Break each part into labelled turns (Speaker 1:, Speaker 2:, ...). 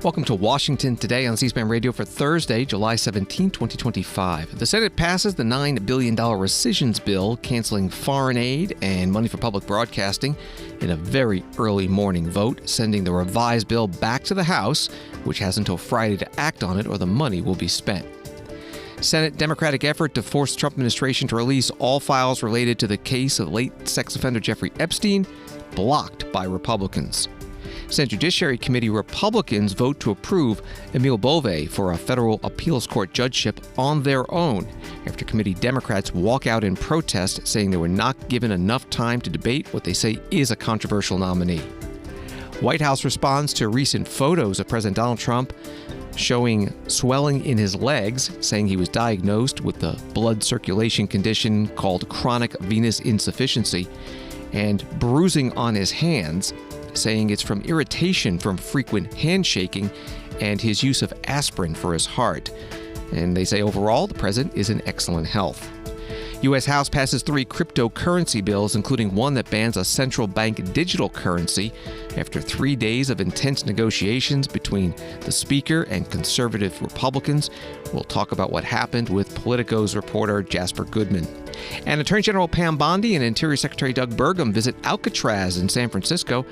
Speaker 1: Welcome to Washington Today on C-SPAN Radio for Thursday, July 17, 2025. The Senate passes the $9 billion rescissions bill, canceling foreign aid and money for public broadcasting in a very early morning vote, sending the revised bill back to the House, which has until Friday to act on it or the money will be spent. Senate Democratic effort to force Trump administration to release all files related to the case of late sex offender Jeffrey Epstein, blocked by Republicans. Senate Judiciary Committee Republicans vote to approve Emil Bove for a federal appeals court judgeship on their own after committee Democrats walk out in protest, saying they were not given enough time to debate what they say is a controversial nominee. White House responds to recent photos of President Donald Trump showing swelling in his legs, saying he was diagnosed with the blood circulation condition called chronic venous insufficiency, and bruising on his hands, saying it's from irritation from frequent handshaking and his use of aspirin for his heart. And they say overall, the president is in excellent health. U.S. House passes 3 cryptocurrency bills, including one that bans a central bank digital currency after 3 days of intense negotiations between the Speaker and conservative Republicans. We'll talk about what happened with Politico's reporter Jasper Goodman. And Attorney General Pam Bondi and Interior Secretary Doug Burgum visit Alcatraz in San Francisco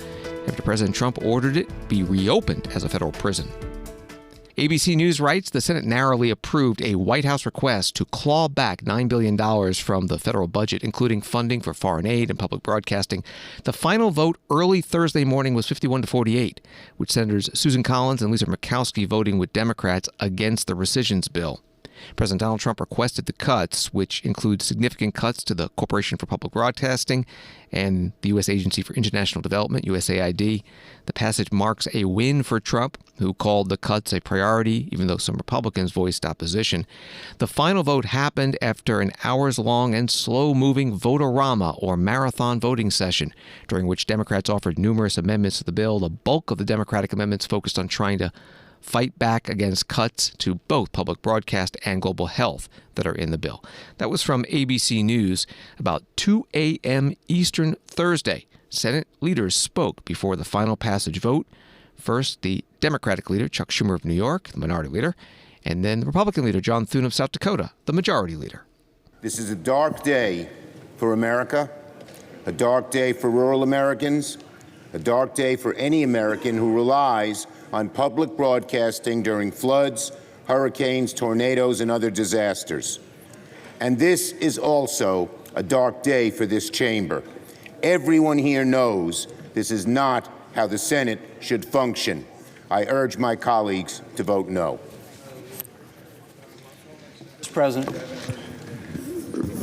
Speaker 1: after President Trump ordered it be reopened as a federal prison. ABC News writes the Senate narrowly approved a White House request to claw back $9 billion from the federal budget, including funding for foreign aid and public broadcasting. The final vote early Thursday morning was 51-48, with Senators Susan Collins and Lisa Murkowski voting with Democrats against the rescissions bill. President Donald Trump requested the cuts, which include significant cuts to the Corporation for Public Broadcasting and the U.S. Agency for International Development, USAID. The passage marks a win for Trump, who called the cuts a priority, even though some Republicans voiced opposition. The final vote happened after an hours-long and slow-moving vote-a-rama, or marathon voting session, during which Democrats offered numerous amendments to the bill. The bulk of the Democratic amendments focused on trying to fight back against cuts to both public broadcast and global health that are in the bill. That was from ABC News. About 2 a.m. Eastern Thursday, Senate leaders spoke before the final passage vote. First, the Democratic leader, Chuck Schumer of New York, the minority leader, and then the Republican leader, John Thune of South Dakota, the majority leader.
Speaker 2: This is a dark day for America, a dark day for rural Americans, a dark day for any American who relies on public broadcasting during floods, hurricanes, tornadoes, and other disasters. And this is also a dark day for this chamber. Everyone here knows this is not how the Senate should function. I urge my colleagues to vote no.
Speaker 3: Mr. President.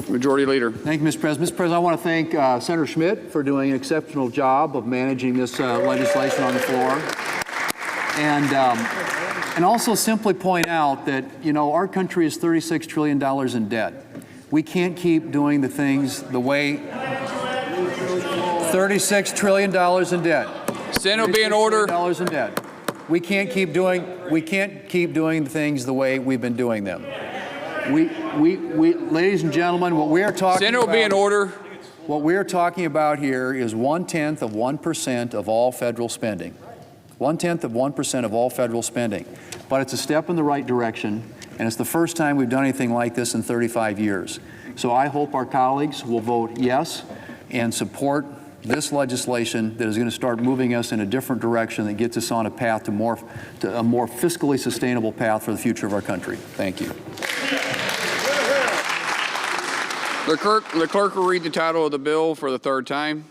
Speaker 4: Majority Leader.
Speaker 3: Thank you, Mr. President. Mr. President, I want to thank Senator Schmidt for doing an exceptional job of managing this legislation on the floor. And also simply point out that, our country is $36 trillion in debt. We can't keep doing the things the way $36 trillion in debt.
Speaker 4: Senate will be in order.
Speaker 3: $36 trillion in debt. We can't keep doing things the way we've been doing them. We ladies and gentlemen, what we are talking
Speaker 4: Senate will be in order.
Speaker 3: What we are talking about here is 0.1% of all federal spending. 0.1% of all federal spending. But it's a step in the right direction, and it's the first time we've done anything like this in 35 years. So I hope our colleagues will vote yes and support this legislation that is going to start moving us in a different direction that gets us on a path to a more fiscally sustainable path for the future of our country. Thank you.
Speaker 4: The clerk will read the title of the bill for the third time.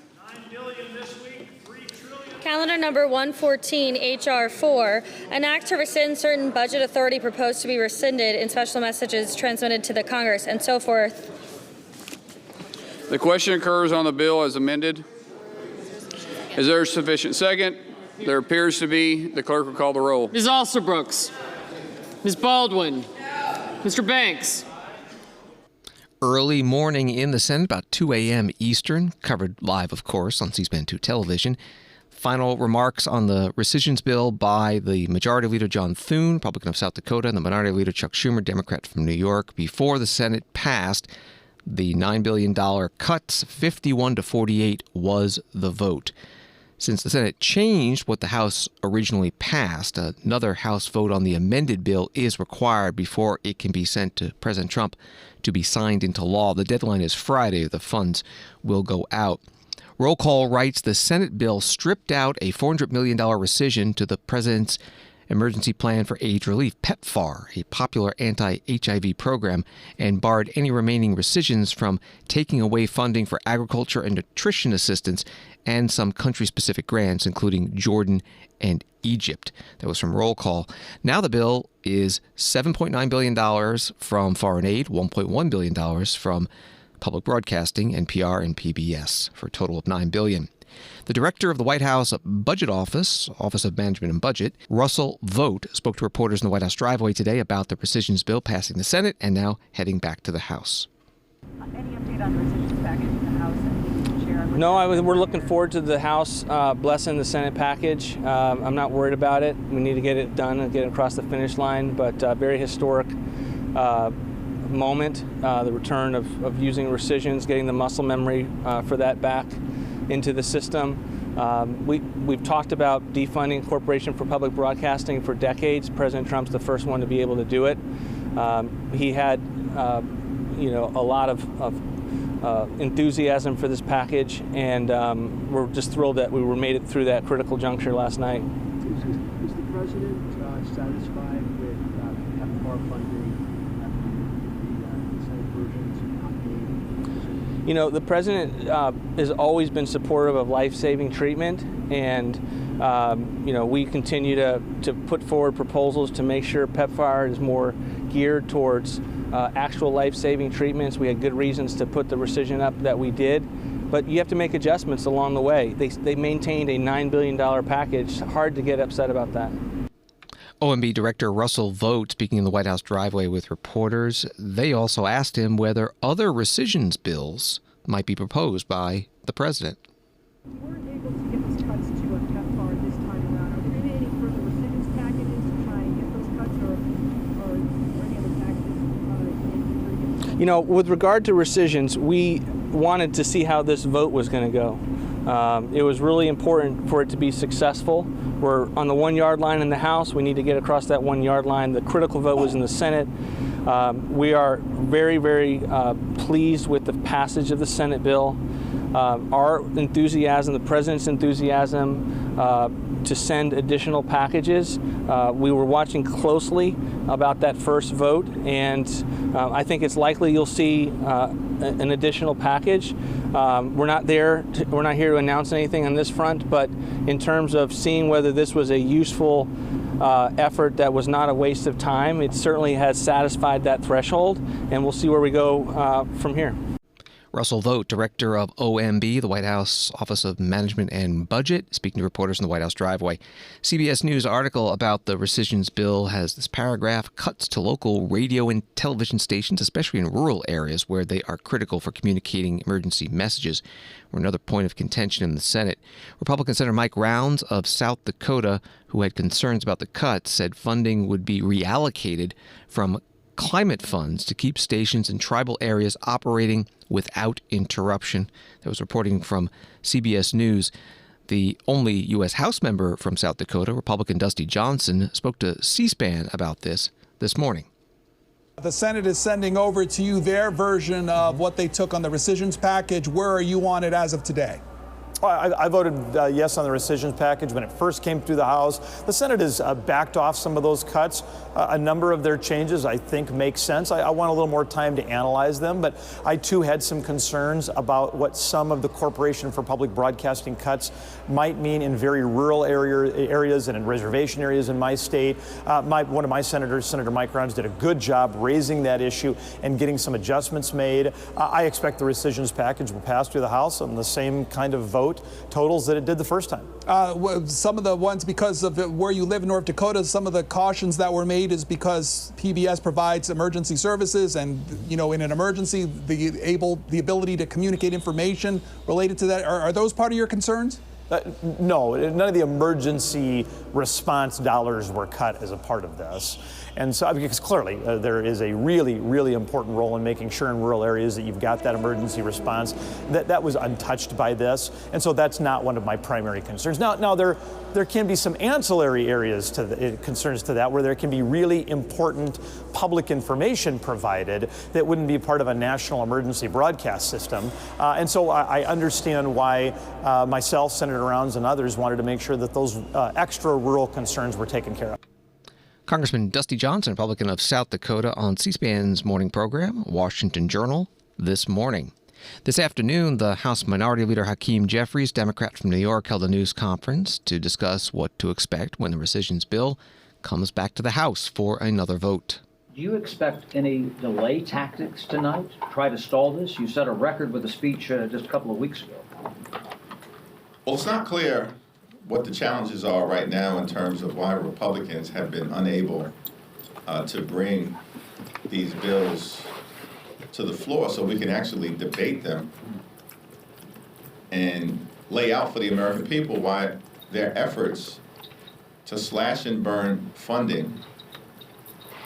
Speaker 5: Calendar number 114, H.R. 4, an act to rescind certain budget authority proposed to be rescinded in special messages transmitted to the Congress, and so forth.
Speaker 4: The question occurs on the bill as amended. Is there a sufficient second? There appears to be. The clerk will call the roll.
Speaker 6: Ms. Alsterbrooks. Ms. Baldwin. Mr. Banks.
Speaker 1: Early morning in the Senate, about 2 a.m. Eastern, covered live, of course, on C-SPAN 2 television. Final remarks on the rescissions bill by the Majority Leader John Thune, Republican of South Dakota, and the Minority Leader Chuck Schumer, Democrat from New York. Before the Senate passed the $9 billion cuts, 51-48 was the vote. Since the Senate changed what the House originally passed, another House vote on the amended bill is required before it can be sent to President Trump to be signed into law. The deadline is Friday. The funds will go out. Roll Call writes the Senate bill stripped out a $400 million rescission to the president's Emergency Plan for AIDS Relief, PEPFAR, a popular anti-HIV program, and barred any remaining rescissions from taking away funding for agriculture and nutrition assistance and some country-specific grants, including Jordan and Egypt. That was from Roll Call. Now the bill is $7.9 billion from foreign aid, $1.1 billion from public broadcasting, NPR, and PBS, for a total of $9 billion. The director of the White House Budget Office, Office of Management and Budget, Russell Vought, spoke to reporters in the White House driveway today about the rescissions bill passing the Senate and now heading back to the House.
Speaker 7: Any update on the rescissions package in the House?
Speaker 8: No, we're looking forward to the House blessing the Senate package. I'm not worried about it. We need to get it done and get it across the finish line, but very historic moment, the return of using rescissions, getting the muscle memory for that back into the system. We've talked about defunding Corporation for Public Broadcasting for decades. President Trump's the first one to be able to do it. He had, a lot of enthusiasm for this package, and we're just thrilled that we made it through that critical juncture last night.
Speaker 9: Is the president satisfied with PEPFAR funding?
Speaker 8: The president has always been supportive of life-saving treatment, and we continue to put forward proposals to make sure PEPFAR is more geared towards actual life-saving treatments. We had good reasons to put the rescission up that we did, but you have to make adjustments along the way. They maintained a $9 billion package. Hard to get upset about that.
Speaker 1: OMB Director Russell Vought speaking in the White House driveway with reporters. They also asked him whether other rescissions bills might be proposed by the president.
Speaker 7: You weren't able to get those cuts to PEPFAR this time around. Are there going to be any further rescissions packages to try and get those cuts, or any other packages?
Speaker 8: With regard to rescissions, we wanted to see how this vote was going to go. It was really important for it to be successful. We're on the 1 yard line in the House. We need to get across that 1 yard line. The critical vote was in the Senate. We are very, very pleased with the passage of the Senate bill. Our enthusiasm, the president's enthusiasm to send additional packages. We were watching closely about that first vote, and I think it's likely you'll see an additional package. We're not here to announce anything on this front, but in terms of seeing whether this was a useful effort that was not a waste of time, it certainly has satisfied that threshold, and we'll see where we go from here.
Speaker 1: Russell Vought, director of OMB, the White House Office of Management and Budget, speaking to reporters in the White House driveway. CBS News article about the rescissions bill has this paragraph: cuts to local radio and television stations, especially in rural areas where they are critical for communicating emergency messages, were another point of contention in the Senate. Republican Senator Mike Rounds of South Dakota, who had concerns about the cuts, said funding would be reallocated from climate funds to keep stations in tribal areas operating without interruption. That was reporting from CBS News. The only U.S. House member from South Dakota, Republican Dusty Johnson, spoke to C-SPAN about this morning.
Speaker 10: The Senate is sending over to you their version of what they took on the rescissions package. Where are you on it as of today?
Speaker 11: I voted yes on the rescissions package when it first came through the House. The Senate has backed off some of those cuts. A number of their changes, I think, make sense. I want a little more time to analyze them, but I, too, had some concerns about what some of the Corporation for Public Broadcasting cuts might mean in very rural areas and in reservation areas in my state. One of my senators, Senator Mike Rounds, did a good job raising that issue and getting some adjustments made. I expect the rescissions package will pass through the House on the same kind of vote totals that it did the first time.
Speaker 10: Some of the ones, because of where you live in North Dakota, some of the cautions that were made is because PBS provides emergency services, and in an emergency, the ability to communicate information related to that. Are those part of your concerns?
Speaker 11: No, none of the emergency response dollars were cut as a part of this. And so, because clearly there is a really, really important role in making sure in rural areas that you've got that emergency response. That was untouched by this. And so that's not one of my primary concerns. Now there can be some ancillary areas to concerns to that, where there can be really important public information provided that wouldn't be part of a national emergency broadcast system. And so I understand why myself, Senator Rounds, and others wanted to make sure that those extra rural concerns were taken care of.
Speaker 1: Congressman Dusty Johnson, Republican of South Dakota, on C-SPAN's morning program, Washington Journal, This Morning. This afternoon, the House Minority Leader Hakeem Jeffries, Democrat from New York, held a news conference to discuss what to expect when the rescissions bill comes back to the House for another vote.
Speaker 12: Do you expect any delay tactics tonight to try to stall this? You set a record with a speech just a couple of weeks ago.
Speaker 13: Well, it's not clear what the challenges are right now in terms of why Republicans have been unable to bring these bills to the floor so we can actually debate them and lay out for the American people why their efforts to slash and burn funding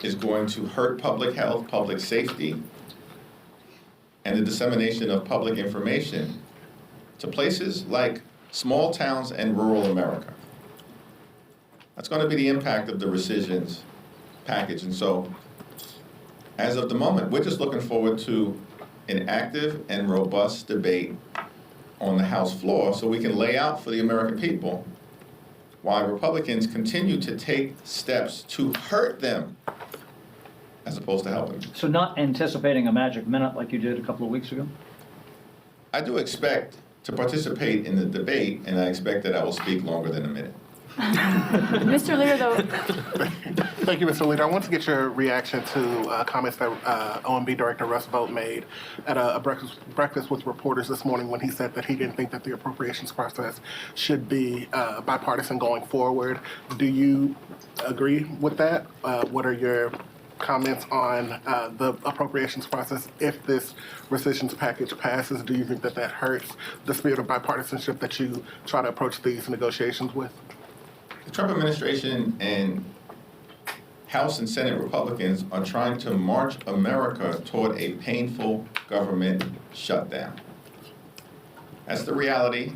Speaker 13: is going to hurt public health, public safety, and the dissemination of public information to places like small towns and rural America. That's going to be the impact of the rescissions package. And so, as of the moment, we're just looking forward to an active and robust debate on the House floor so we can lay out for the American people why Republicans continue to take steps to hurt them as opposed to helping them.
Speaker 12: So not anticipating a magic minute like you did a couple of weeks ago?
Speaker 13: I do expect to participate in the debate, and I expect that I will speak longer than a minute.
Speaker 14: Mr. Leader, though.
Speaker 15: Thank you, Mr. Leader. I want to get your reaction to comments that OMB Director Russ Vought made at a breakfast with reporters this morning when he said that he didn't think that the appropriations process should be bipartisan going forward. Do you agree with that? What are your comments on the appropriations process if this rescissions package passes? Do you think that that hurts the spirit of bipartisanship that you try to approach these negotiations with?
Speaker 13: The Trump administration and House and Senate Republicans are trying to march America toward a painful government shutdown. That's the reality.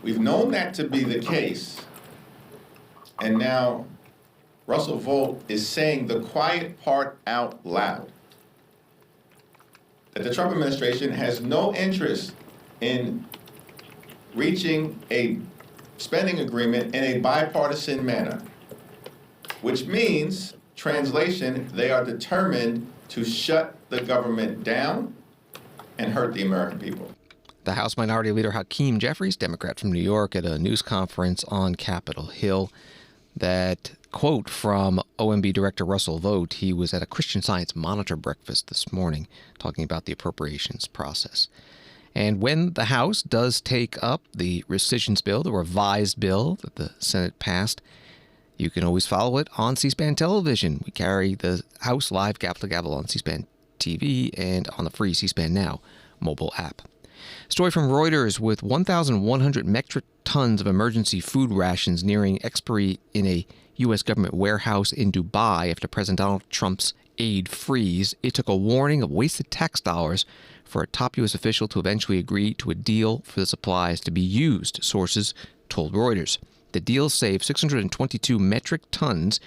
Speaker 13: We've known that to be the case, and now Russell Vought is saying the quiet part out loud, that the Trump administration has no interest in reaching a spending agreement in a bipartisan manner, which means, translation, they are determined to shut the government down and hurt the American people.
Speaker 1: The House Minority Leader Hakeem Jeffries, Democrat from New York, at a news conference on Capitol Hill. That quote from OMB Director Russell Vought. He was at a Christian Science Monitor breakfast this morning talking about the appropriations process. And when the House does take up the rescissions bill, the revised bill that the Senate passed, you can always follow it on C-SPAN television. We carry the House live gavel to gavel on C-SPAN TV and on the free C-SPAN Now mobile app. Story from Reuters: with 1,100 metric tons of emergency food rations nearing expiry in a U.S. government warehouse in Dubai after President Donald Trump's aid freeze, it took a warning of wasted tax dollars for a top U.S. official to eventually agree to a deal for the supplies to be used, sources told Reuters. The deal saved 622 metric tons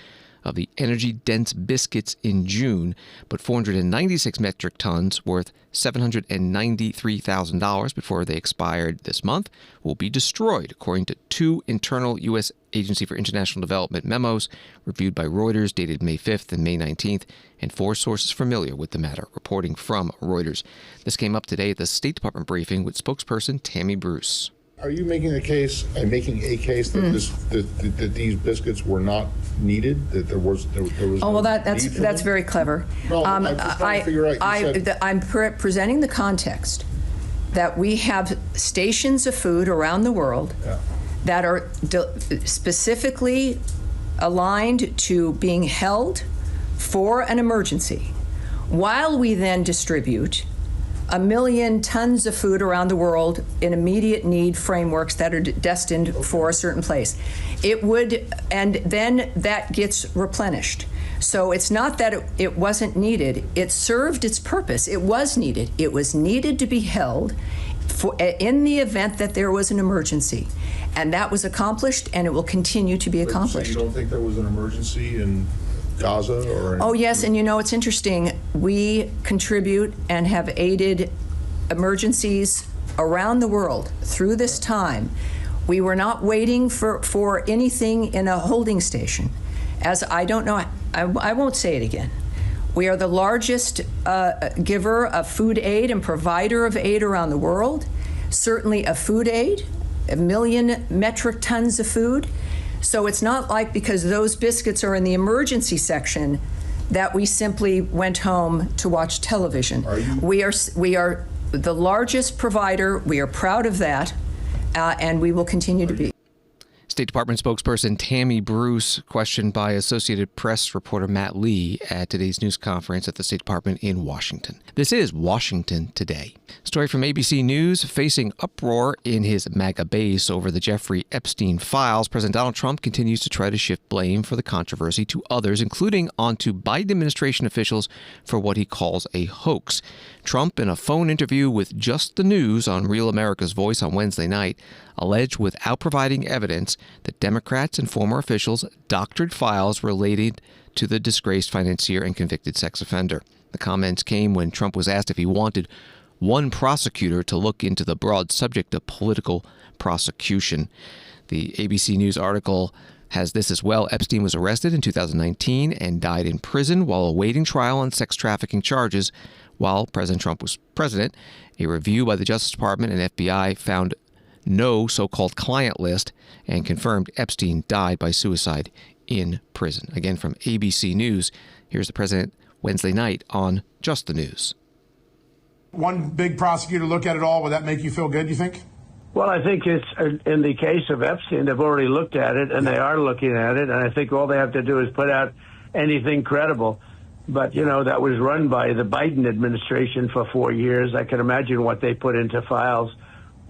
Speaker 1: of the energy-dense biscuits in June, but 496 metric tons worth $793,000 before they expired this month will be destroyed, according to two internal U.S. Agency for International Development memos reviewed by Reuters dated May 5th and May 19th, and four sources familiar with the matter, reporting from Reuters. This came up today at the State Department briefing with spokesperson Tammy Bruce.
Speaker 16: Are you making a case that that these biscuits were not needed? That there was
Speaker 17: Oh, well, that's very clever.
Speaker 16: No, I'm just trying to figure out.
Speaker 17: I'm presenting the context that we have stations of food around the world that are specifically aligned to being held for an emergency, while we then distribute 1 million tons of food around the world in immediate need frameworks that are destined for a certain place. It would, and then that gets replenished. So it's not that it wasn't needed. It served its purpose. It was needed. It was needed to be held in the event that there was an emergency. And that was accomplished, and it will continue to be accomplished.
Speaker 16: So you don't think there was an emergency in Gaza or?
Speaker 17: Oh, yes, and you know, it's interesting. We contribute and have aided emergencies around the world through this time. We were not waiting for anything in a holding station. As I don't know, I won't say it again. We are the largest giver of food aid and provider of aid around the world. Certainly a food aid, 1 million metric tons of food. So it's not like because those biscuits are in the emergency section that we simply went home to watch television. We are the largest provider. We are proud of that, and we will continue to be.
Speaker 1: State Department spokesperson Tammy Bruce questioned by Associated Press reporter Matt Lee at today's news conference at the State Department in Washington. This is Washington Today. Story from ABC News. Facing uproar in his MAGA base over the Jeffrey Epstein files, President Donald Trump continues to try to shift blame for the controversy to others, including onto Biden administration officials for what he calls a hoax. Trump, in a phone interview with Just the News on Real America's Voice on Wednesday night, alleged without providing evidence that Democrats and former officials doctored files related to the disgraced financier and convicted sex offender. The comments came when Trump was asked if he wanted one prosecutor to look into the broad subject of political prosecution. The ABC News article has this as well. Epstein was arrested in 2019 and died in prison while awaiting trial on sex trafficking charges while President Trump was president. A review by the Justice Department and FBI found no so-called client list and confirmed Epstein died by suicide in prison. Again, from ABC News, here's the president Wednesday night on Just the News.
Speaker 18: One big prosecutor look at it all. Would that make you feel good, you think?
Speaker 19: Well, I think it's in the case of Epstein, they've already looked at it, and they are looking at it, and I think all they have to do is put out anything credible. But, you know, that was run by the Biden administration for 4 years. I can imagine what they put into files,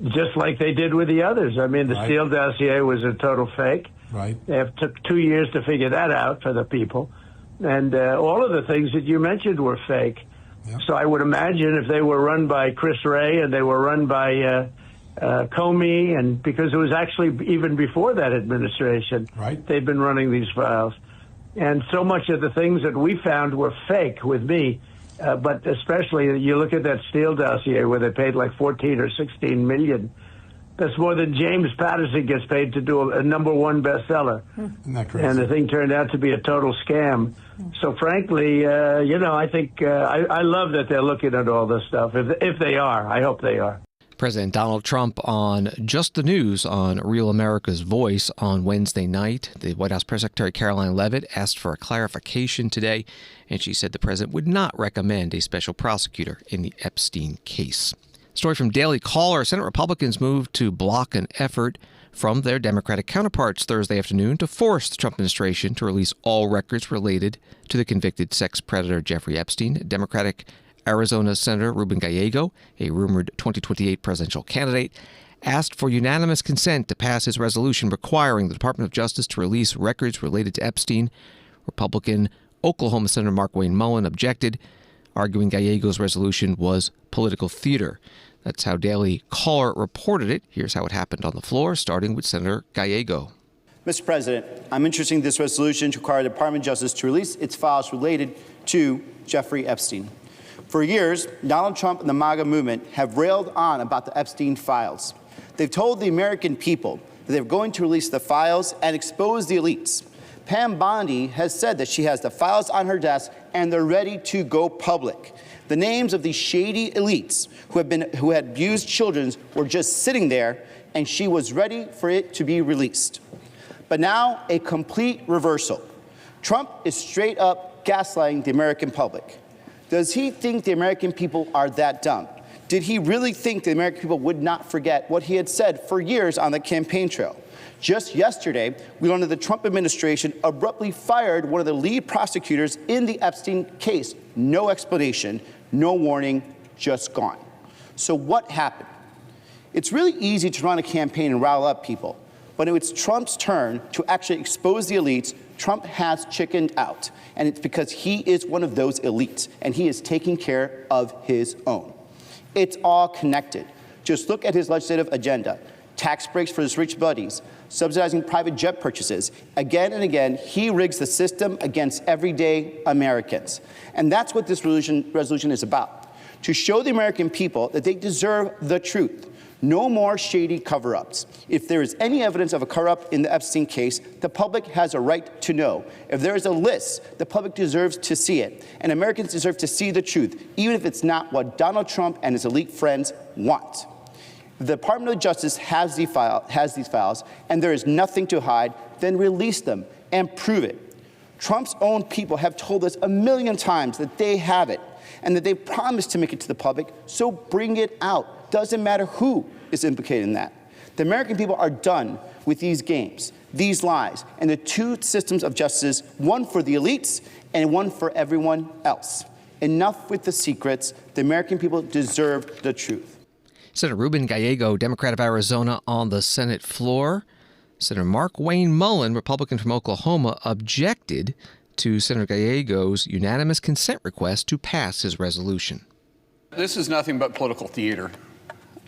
Speaker 19: just like they did with the others. I mean, the Steele dossier was a total fake.
Speaker 18: Right.
Speaker 19: It took 2 years to figure that out for the people. And all of the things that you mentioned were fake. Yep. So I would imagine if they were run by Chris Wray and they were run by Comey, and because it was actually even before that administration, they've been running these files. And so much of the things that we found were fake with me. But especially, you look at that Steele dossier where they paid like 14 or 16 million. That's more than James Patterson gets paid to do a #1 bestseller.
Speaker 18: Isn't that crazy?
Speaker 19: And the thing turned out to be a total scam. So frankly, you know, I think I love that they're looking at all this stuff. If they are, I hope they are.
Speaker 1: President Donald Trump on Just the News on Real America's Voice on Wednesday night. The White House Press Secretary Caroline Leavitt asked for a clarification today, and she said the president would not recommend a special prosecutor in the Epstein case. Story from Daily Caller. Senate Republicans moved to block an effort from their Democratic counterparts Thursday afternoon to force the Trump administration to release all records related to the convicted sex predator Jeffrey Epstein. Democratic Arizona Senator Ruben Gallego, a rumored 2028 presidential candidate, asked for unanimous consent to pass his resolution requiring the Department of Justice to release records related to Epstein. Republican Oklahoma Senator Mark Wayne Mullen objected, arguing Gallego's resolution was political theater. That's how Daily Caller reported it. Here's how it happened on the floor, starting with Senator Gallego.
Speaker 20: Mr. President, I'm introducing this resolution to require the Department of Justice to release its files related to Jeffrey Epstein. For years, Donald Trump and the MAGA movement have railed on about the Epstein files. They've told the American people that they're going to release the files and expose the elites. Pam Bondi has said that she has the files on her desk and they're ready to go public. The names of these shady elites who had abused children were just sitting there, and she was ready for it to be released. But now, a complete reversal. Trump is straight up gaslighting the American public. Does he think the American people are that dumb? Did he really think the American people would not forget what he had said for years on the campaign trail? Just yesterday, we learned that the Trump administration abruptly fired one of the lead prosecutors in the Epstein case. No explanation, no warning, just gone. So what happened? It's really easy to run a campaign and rile up people. But when it's Trump's turn to actually expose the elites, Trump has chickened out. And it's because he is one of those elites, and he is taking care of his own. It's all connected. Just look at his legislative agenda. Tax breaks for his rich buddies, subsidizing private jet purchases. Again and again, he rigs the system against everyday Americans. And that's what this resolution is about, to show the American people that they deserve the truth. No more shady cover-ups. If there is any evidence of a cover-up in the Epstein case, the public has a right to know. If there is a list, the public deserves to see it. And Americans deserve to see the truth, even if it's not what Donald Trump and his elite friends want. If the Department of Justice has these files, and there is nothing to hide, then release them and prove it. Trump's own people have told us a million times that they have it, and that they promised to make it to the public, so bring it out. Doesn't matter who is implicated in that. The American people are done with these games, these lies, and the two systems of justice, one for the elites and one for everyone else. Enough with the secrets. The American people deserve the truth.
Speaker 1: Senator Ruben Gallego, Democrat of Arizona, on the Senate floor. Senator Mark Wayne Mullen, Republican from Oklahoma, objected to Senator Gallego's unanimous consent request to pass his resolution.
Speaker 4: This is nothing but political theater.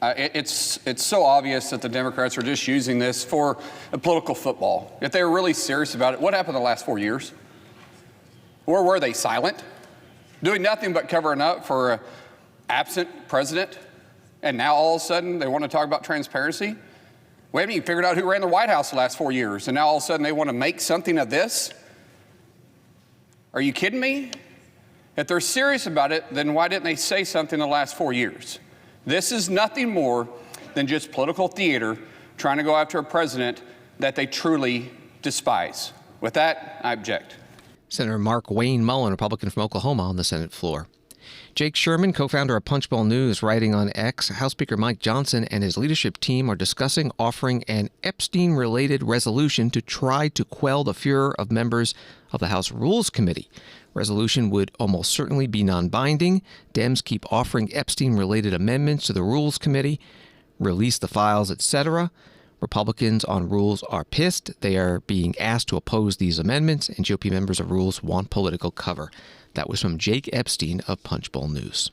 Speaker 4: It's so obvious that the Democrats are just using this for a political football. If they were really serious about it, what happened the last 4 years? Or were they silent? Doing nothing but covering up for an absent president? And now all of a sudden they want to talk about transparency? We haven't even figured out who ran the White House the last 4 years, and now all of a sudden they want to make something of this? Are you kidding me? If they're serious about it, then why didn't they say something the last 4 years? This is nothing more than just political theater trying to go after a president that they truly despise. With that, I object.
Speaker 1: Senator Mark Wayne Mullen, Republican from Oklahoma, on the Senate floor. Jake Sherman, co-founder of Punchbowl News, writing on X, House Speaker Mike Johnson and his leadership team are discussing offering an Epstein-related resolution to try to quell the furor of members of the House Rules Committee. Resolution would almost certainly be non-binding. Dems keep offering Epstein-related amendments to the Rules Committee, release the files, etc. Republicans on Rules are pissed. They are being asked to oppose these amendments, and GOP members of Rules want political cover. That was from Jake Epstein of Punchbowl News.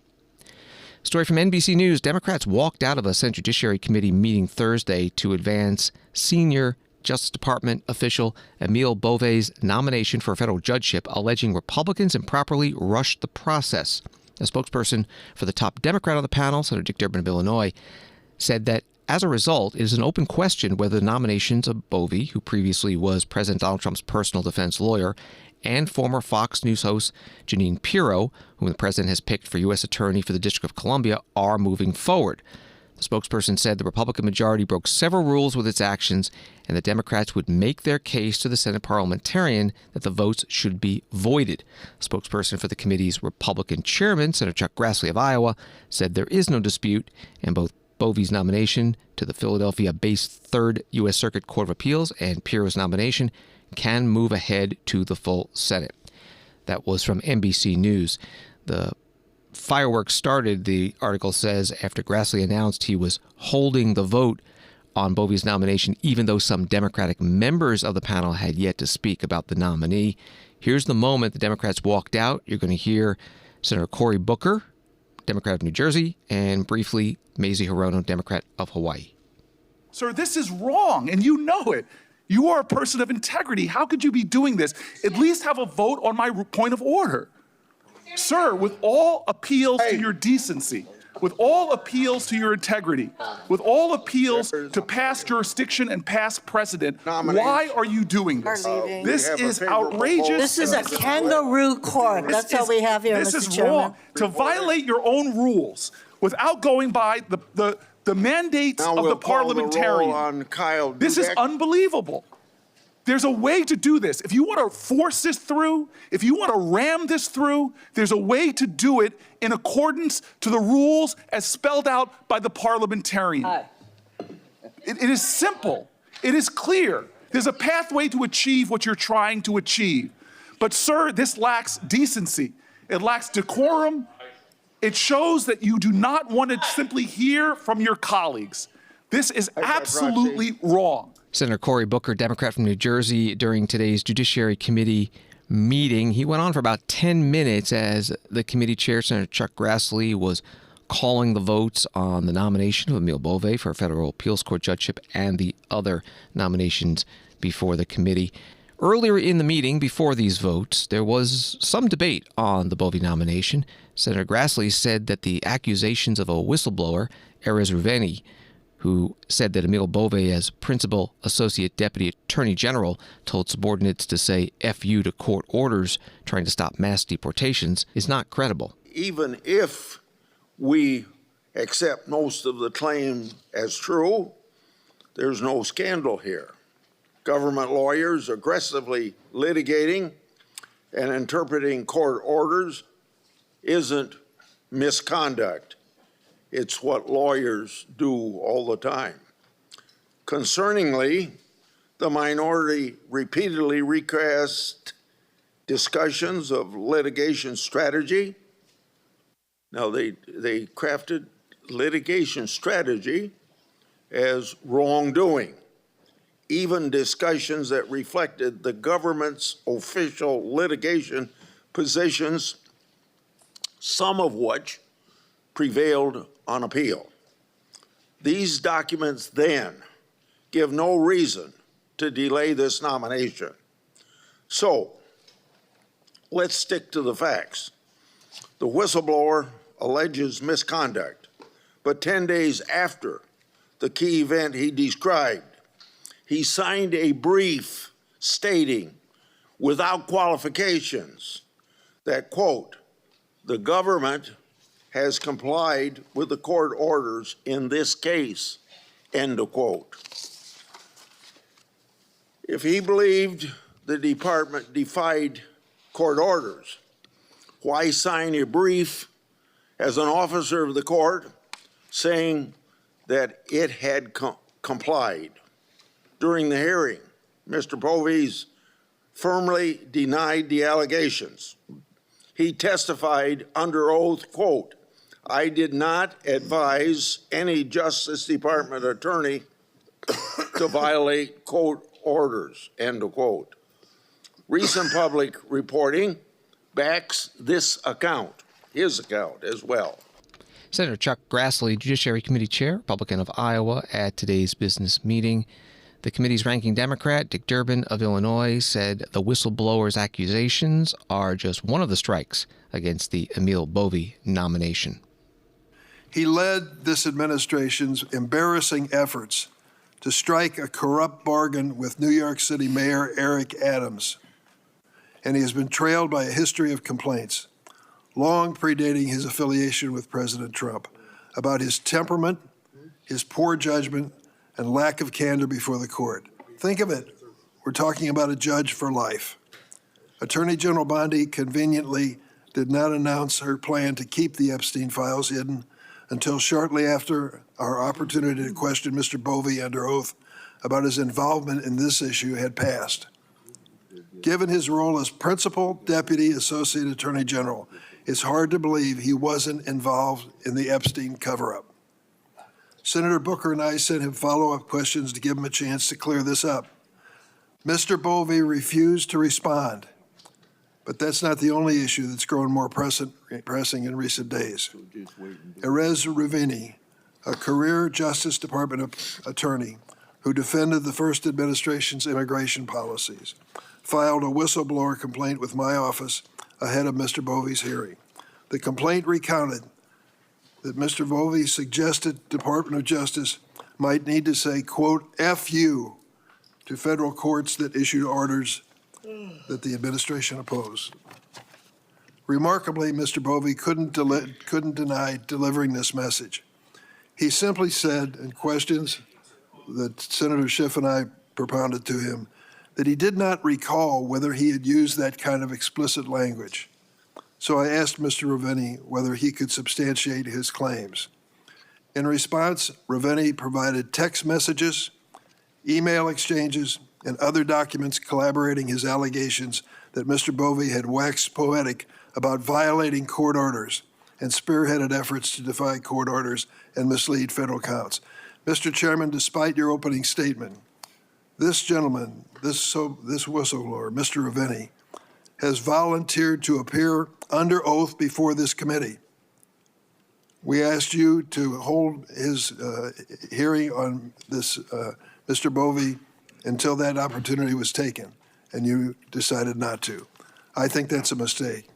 Speaker 1: Story from NBC News. Democrats walked out of a Senate Judiciary Committee meeting Thursday to advance senior Justice Department official Emil Bove's nomination for a federal judgeship, alleging Republicans improperly rushed the process. A spokesperson for the top Democrat on the panel, Senator Dick Durbin of Illinois, said that as a result, it is an open question whether the nominations of Bove, who previously was President Donald Trump's personal defense lawyer, and former Fox News host Jeanine Pirro, whom the president has picked for U.S. Attorney for the District of Columbia, are moving forward. The spokesperson said the Republican majority broke several rules with its actions, and the Democrats would make their case to the Senate parliamentarian that the votes should be voided. Spokesperson for the committee's Republican chairman, Senator Chuck Grassley of Iowa, said there is no dispute, and both Bove's nomination to the Philadelphia-based 3rd U.S. Circuit Court of Appeals and Pirro's nomination can move ahead to the full Senate. That was from NBC News. The fireworks started, the article says, after Grassley announced he was holding the vote on Bove's nomination, even though some Democratic members of the panel had yet to speak about the nominee. Here's the moment the Democrats walked out. You're going to hear Senator Cory Booker, Democrat of New Jersey, and briefly Mazie Hirono, Democrat of Hawaii.
Speaker 21: Sir, this is wrong, and you know it. You are a person of integrity. How could you be doing this? At least have a vote on my point of order. Sir, with all appeals to your decency, with all appeals to your integrity, with all appeals to past jurisdiction and past precedent, why are you doing this? This is outrageous.
Speaker 22: This is a kangaroo court. That's all we have here, Mr. Chairman.
Speaker 21: This is wrong. To violate your own rules without going by the mandates of the parliamentarian. This is unbelievable. There's a way to do this. If you want to force this through, if you want to ram this through, there's a way to do it in accordance to the rules as spelled out by the parliamentarian. It is simple. It is clear. There's a pathway to achieve what you're trying to achieve. But, sir, this lacks decency. It lacks decorum. It shows that you do not want to simply hear from your colleagues. This is absolutely wrong.
Speaker 1: Senator Cory Booker, Democrat from New Jersey, during today's Judiciary Committee meeting, he went on for about 10 minutes as the committee chair, Senator Chuck Grassley, was calling the votes on the nomination of Emil Bove for federal appeals court judgeship and the other nominations before the committee. Earlier in the meeting, before these votes, there was some debate on the Bove nomination. Senator Grassley said that the accusations of a whistleblower, Erez Ruveni, who said that Emil Bove, as Principal Associate Deputy Attorney General, told subordinates to say F you to court orders trying to stop mass deportations, is not credible.
Speaker 2: Even if we accept most of the claim as true, there's no scandal here. Government lawyers aggressively litigating and interpreting court orders isn't misconduct. It's what lawyers do all the time. Concerningly, the minority repeatedly recast discussions of litigation strategy. Now, they crafted litigation strategy as wrongdoing, even discussions that reflected the government's official litigation positions, some of which prevailed on appeal. These documents then give no reason to delay this nomination. So, let's stick to the facts. The whistleblower alleges misconduct, but 10 days after the key event he described, he signed a brief stating, without qualifications, that, quote, the government has complied with the court orders in this case, end of quote. If he believed the department defied court orders, why sign a brief as an officer of the court saying that it had complied? During the hearing, Mr. Bove firmly denied the allegations. He testified under oath, quote, I did not advise any Justice Department attorney to violate court orders, end of quote. Recent public reporting backs this account, his account as well.
Speaker 1: Senator Chuck Grassley, Judiciary Committee Chair, Republican of Iowa, at today's business meeting. The committee's ranking Democrat, Dick Durbin of Illinois, said the whistleblower's accusations are just one of the strikes against the Emil Bove nomination.
Speaker 3: He led this administration's embarrassing efforts to strike a corrupt bargain with New York City Mayor Eric Adams, and he has been trailed by a history of complaints, long predating his affiliation with President Trump, about his temperament, his poor judgment, and lack of candor before the court. Think of it. We're talking about a judge for life. Attorney General Bondi conveniently did not announce her plan to keep the Epstein files hidden until shortly after our opportunity to question Mr. Bove under oath about his involvement in this issue had passed. Given his role as Principal Deputy Associate Attorney General, it's hard to believe he wasn't involved in the Epstein cover-up. Senator Booker and I sent him follow-up questions to give him a chance to clear this up. Mr. Bove refused to respond, but that's not the only issue that's grown more pressing in recent days. Erez Ruveni, a career Justice Department attorney who defended the first administration's immigration policies, filed a whistleblower complaint with my office ahead of Mr. Bove's hearing. The complaint recounted that Mr. Bove suggested Department of Justice might need to say, quote, F you to federal courts that issued orders that the administration opposed. Remarkably, Mr. Bove couldn't deny delivering this message. He simply said in questions that Senator Schiff and I propounded to him that he did not recall whether he had used that kind of explicit language. So I asked Mr. Ruveni whether he could substantiate his claims. In response, Ruveni provided text messages, email exchanges, and other documents corroborating his allegations that Mr. Bove had waxed poetic about violating court orders and spearheaded efforts to defy court orders and mislead federal courts. Mr. Chairman, despite your opening statement, this gentleman, this whistleblower, Mr. Ravenny, has volunteered to appear under oath before this committee. We asked you to hold his hearing on this, Mr. Bove, until that opportunity was taken, and you decided not to. I think that's a mistake.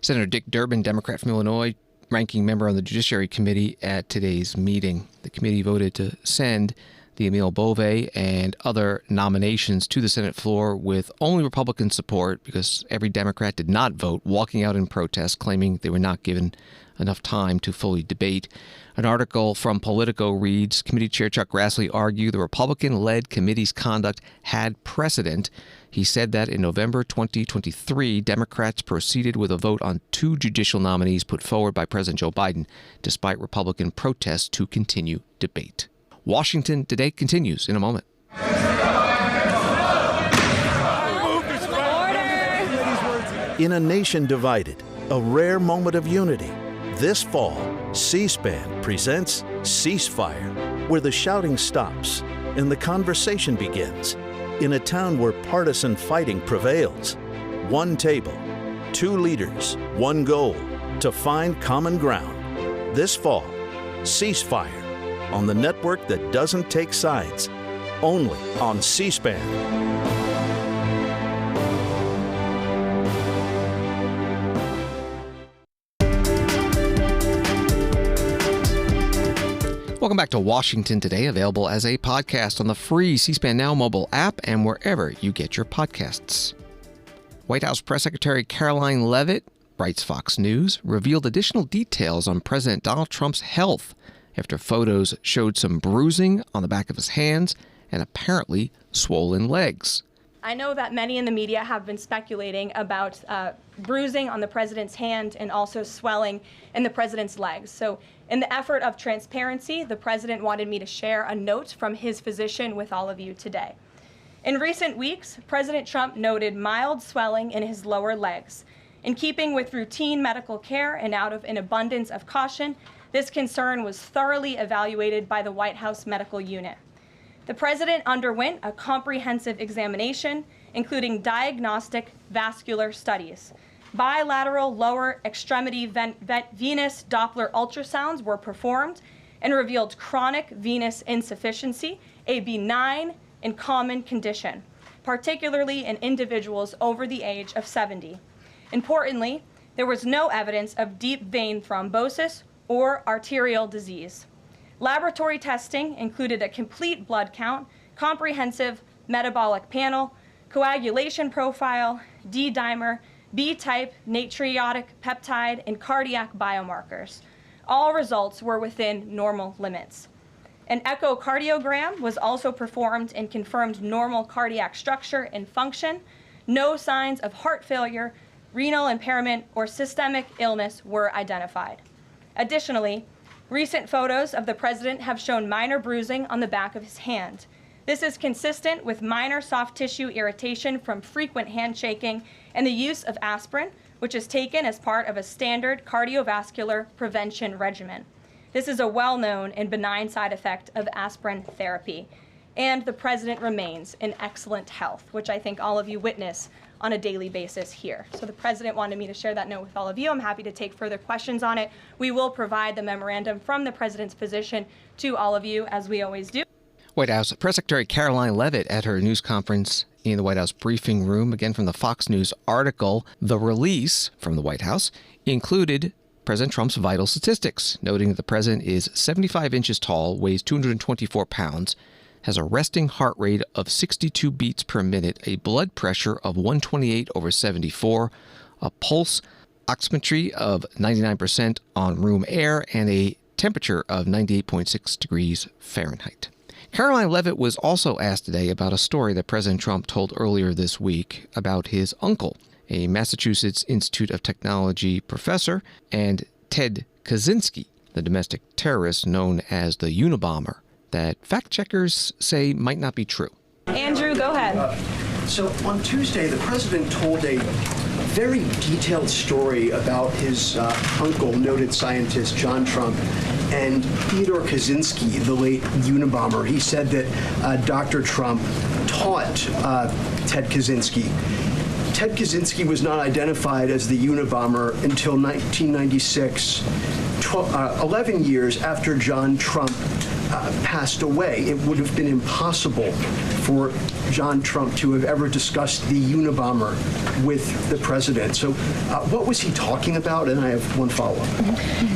Speaker 1: Senator Dick Durbin, Democrat from Illinois, ranking member on the Judiciary Committee at today's meeting. The committee voted to send the Emil Bove and other nominations to the Senate floor with only Republican support because every Democrat did not vote, walking out in protest, claiming they were not given enough time to fully debate. An article from Politico reads, Committee Chair Chuck Grassley argued the Republican-led committee's conduct had precedent. He said that in November 2023, Democrats proceeded with a vote on 2 judicial nominees put forward by President Joe Biden, despite Republican protests to continue debate. Washington Today continues in a moment.
Speaker 5: In a nation divided, a rare moment of unity. This fall, C-SPAN presents Ceasefire, where the shouting stops and the conversation begins. In a town where partisan fighting prevails. 1 table, 2 leaders, 1 goal, to find common ground. This fall, Ceasefire, on the network that doesn't take sides, only on C-SPAN.
Speaker 1: Welcome back to Washington Today, available as a podcast on the free C-SPAN Now mobile app and wherever you get your podcasts. White House Press Secretary Caroline Leavitt, writes Fox News, revealed additional details on President Donald Trump's health after photos showed some bruising on the back of his hands and apparently swollen legs.
Speaker 14: I know that many in the media have been speculating about bruising on the president's hand and also swelling in the president's legs. So in the effort of transparency, the president wanted me to share a note from his physician with all of you today. In recent weeks, President Trump noted mild swelling in his lower legs. In keeping with routine medical care and out of an abundance of caution, this concern was thoroughly evaluated by the White House medical unit. The president underwent a comprehensive examination, including diagnostic vascular studies. Bilateral lower extremity venous Doppler ultrasounds were performed and revealed chronic venous insufficiency, a benign and common condition, particularly in individuals over the age of 70. Importantly, there was no evidence of deep vein thrombosis or arterial disease. Laboratory testing included a complete blood count, comprehensive metabolic panel, coagulation profile, D-dimer, B-type natriuretic peptide, and cardiac biomarkers. All results were within normal limits. An echocardiogram was also performed and confirmed normal cardiac structure and function. No signs of heart failure, renal impairment, or systemic illness were identified. Additionally, recent photos of the president have shown minor bruising on the back of his hand. This is consistent with minor soft tissue irritation from frequent handshaking and the use of aspirin, which is taken as part of a standard cardiovascular prevention regimen. This is a well-known and benign side effect of aspirin therapy. And the president remains in excellent health, which I think all of you witness on a daily basis here. So the president wanted me to share that note with all of you. I'm happy to take further questions on it. We will provide the memorandum from the president's physician to all of you, as we always do.
Speaker 1: White House Press Secretary Caroline Leavitt at her news conference in the White House briefing room. Again, from the Fox News article, the release from the White House included President Trump's vital statistics, noting that the president is 75 inches tall, weighs 224 pounds, has a resting heart rate of 62 beats per minute, a blood pressure of 128/74, a pulse oximetry of 99% on room air, and a temperature of 98.6 degrees Fahrenheit. Caroline Leavitt was also asked today about a story that President Trump told earlier this week about his uncle, a Massachusetts Institute of Technology professor, and Ted Kaczynski, the domestic terrorist known as the Unabomber, that fact-checkers say might not be true.
Speaker 14: Andrew, go ahead.
Speaker 6: So on Tuesday, the president told a very detailed story about his uncle, noted scientist John Trump, and Theodore Kaczynski, the late Unabomber. He said that Dr. Trump taught Ted Kaczynski. Ted Kaczynski was not identified as the Unabomber until 1996, 11 years after John Trump passed away. It would have been impossible for John Trump to have ever discussed the Unabomber with the president. So what was he talking about? And I have one follow-up.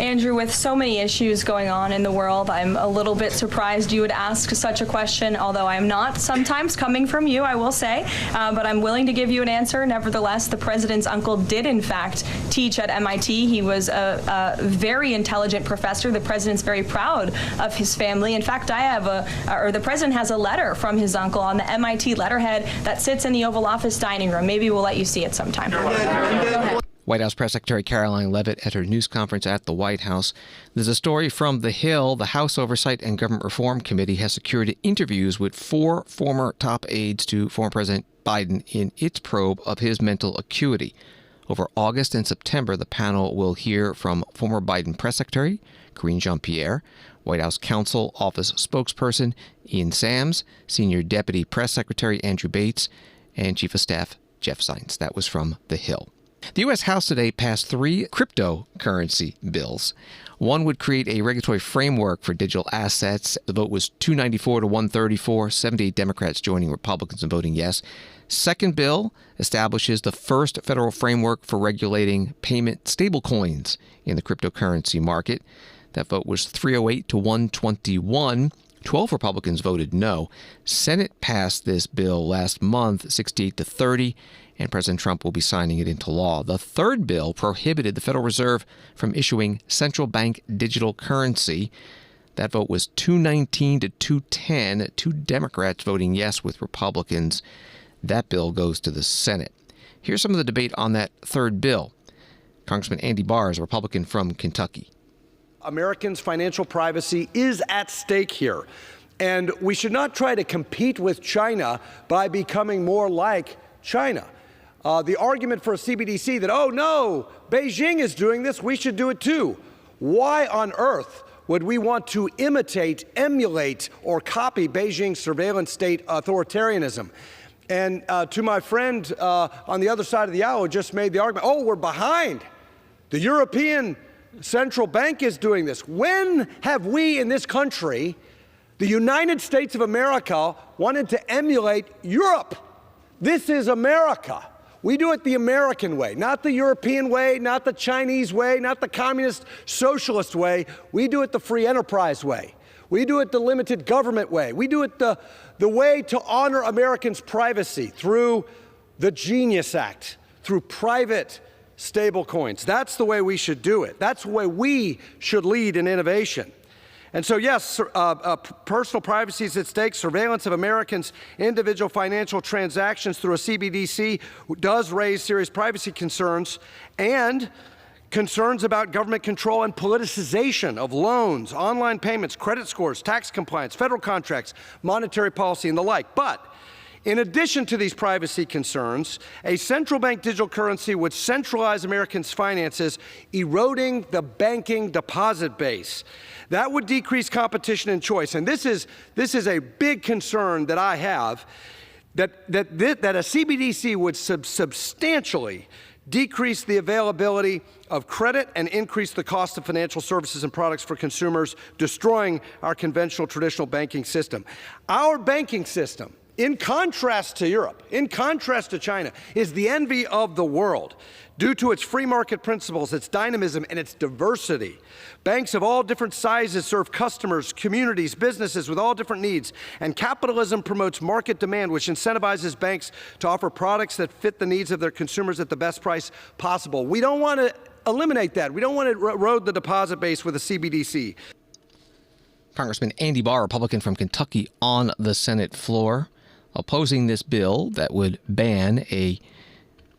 Speaker 14: Andrew, with so many issues going on in the world, I'm a little bit surprised you would ask such a question, although I'm not sometimes coming from you, I will say, but I'm willing to give you an answer. Nevertheless, the president's uncle did, in fact, teach at MIT. He was a very intelligent professor. The president's very proud of his family. In fact, the president has a letter from his uncle on the MIT letterhead that sits in the Oval Office dining room. Maybe we'll let you see it sometime. Go ahead.
Speaker 1: White House Press Secretary Caroline Leavitt at her news conference at the White House. There's a story from The Hill. The House Oversight and Government Reform Committee has secured interviews with 4 former top aides to former President Biden in its probe of his mental acuity. Over August and September, the panel will hear from former Biden Press Secretary Karine Jean-Pierre, White House Counsel Office spokesperson Ian Sams, Senior Deputy Press Secretary Andrew Bates, and Chief of Staff Jeff Zients. That was from The Hill. The U.S. House today passed 3 cryptocurrency bills. One would create a regulatory framework for digital assets. The vote was 294 to 134, 78 Democrats joining Republicans in voting yes. Second bill establishes the first federal framework for regulating payment stablecoins in the cryptocurrency market. That vote was 308 to 121. 12 Republicans voted no. Senate passed this bill last month, 68 to 30, and President Trump will be signing it into law. The third bill prohibited the Federal Reserve from issuing central bank digital currency. That vote was 219 to 210, 2 Democrats voting yes with Republicans. That bill goes to the Senate. Here's some of the debate on that third bill. Congressman Andy Barr is a Republican from Kentucky.
Speaker 9: Americans' financial privacy is at stake here. And we should not try to compete with China by becoming more like China. The argument for a CBDC that, oh no, Beijing is doing this, we should do it too. Why on earth would we want to imitate, emulate, or copy Beijing's surveillance state authoritarianism? And to my friend on the other side of the aisle who just made the argument, oh, we're behind. The European Central Bank is doing this. When have we in this country, the United States of America, wanted to emulate Europe? This is America. We do it the American way, not the European way, not the Chinese way, not the communist socialist way. We do it the free enterprise way. We do it the limited government way. We do it the way to honor Americans' privacy through the Genius Act, through private stable coins. That's the way we should do it. That's the way we should lead in innovation. And so, yes, personal privacy is at stake. Surveillance of Americans' individual financial transactions through a CBDC does raise serious privacy concerns and concerns about government control and politicization of loans, online payments, credit scores, tax compliance, federal contracts, monetary policy, and the like. But in addition to these privacy concerns, a central bank digital currency would centralize Americans' finances, eroding the banking deposit base. That would decrease competition and choice. And this is a big concern that I have, that a CBDC would substantially decrease the availability of credit and increase the cost of financial services and products for consumers, destroying our conventional traditional banking system. Our banking system, in contrast to Europe, in contrast to China, is the envy of the world due to its free market principles, its dynamism, and its diversity. Banks of all different sizes serve customers, communities, businesses with all different needs, and capitalism promotes market demand, which incentivizes banks to offer products that fit the needs of their consumers at the best price possible. We don't want to eliminate that. We don't want to erode the deposit base with a CBDC.
Speaker 1: Congressman Andy Barr, Republican from Kentucky, on the Senate floor, opposing this bill that would ban a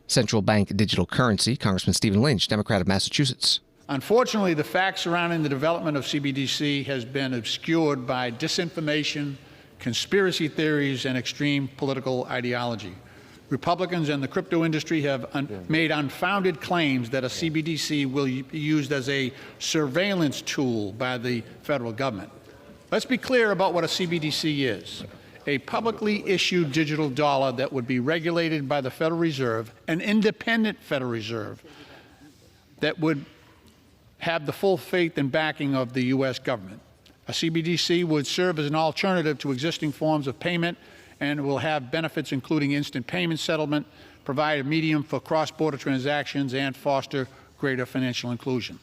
Speaker 1: central bank digital currency. Congressman Stephen Lynch, Democrat of Massachusetts.
Speaker 23: Unfortunately, the facts surrounding the development of CBDC has been obscured by disinformation, conspiracy theories, and extreme political ideology. Republicans and the crypto industry have made unfounded claims that a CBDC will be used as a surveillance tool by the federal government. Let's be clear about what a CBDC is. A publicly issued digital dollar that would be regulated by the Federal Reserve, an independent Federal Reserve, that would have the full faith and backing of the U.S. government. A CBDC would serve as an alternative to existing forms of payment and will have benefits including instant payment settlement, provide a medium for cross-border transactions, and foster greater financial inclusion.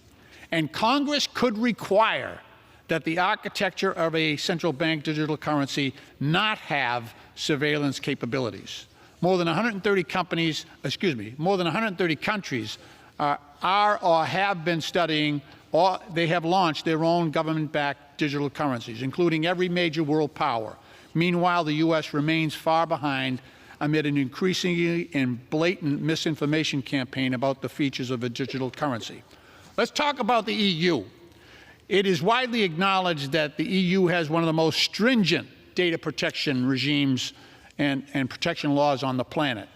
Speaker 23: And Congress could require that the architecture of a central bank digital currency not have surveillance capabilities. More than 130 countries are or have been studying, or they have launched their own government-backed digital currencies, including every major world power. Meanwhile, the U.S. remains far behind amid an increasingly and blatant misinformation campaign about the features of a digital currency. Let's talk about the EU. It is widely acknowledged that the EU has one of the most stringent data protection regimes and protection laws on the planet.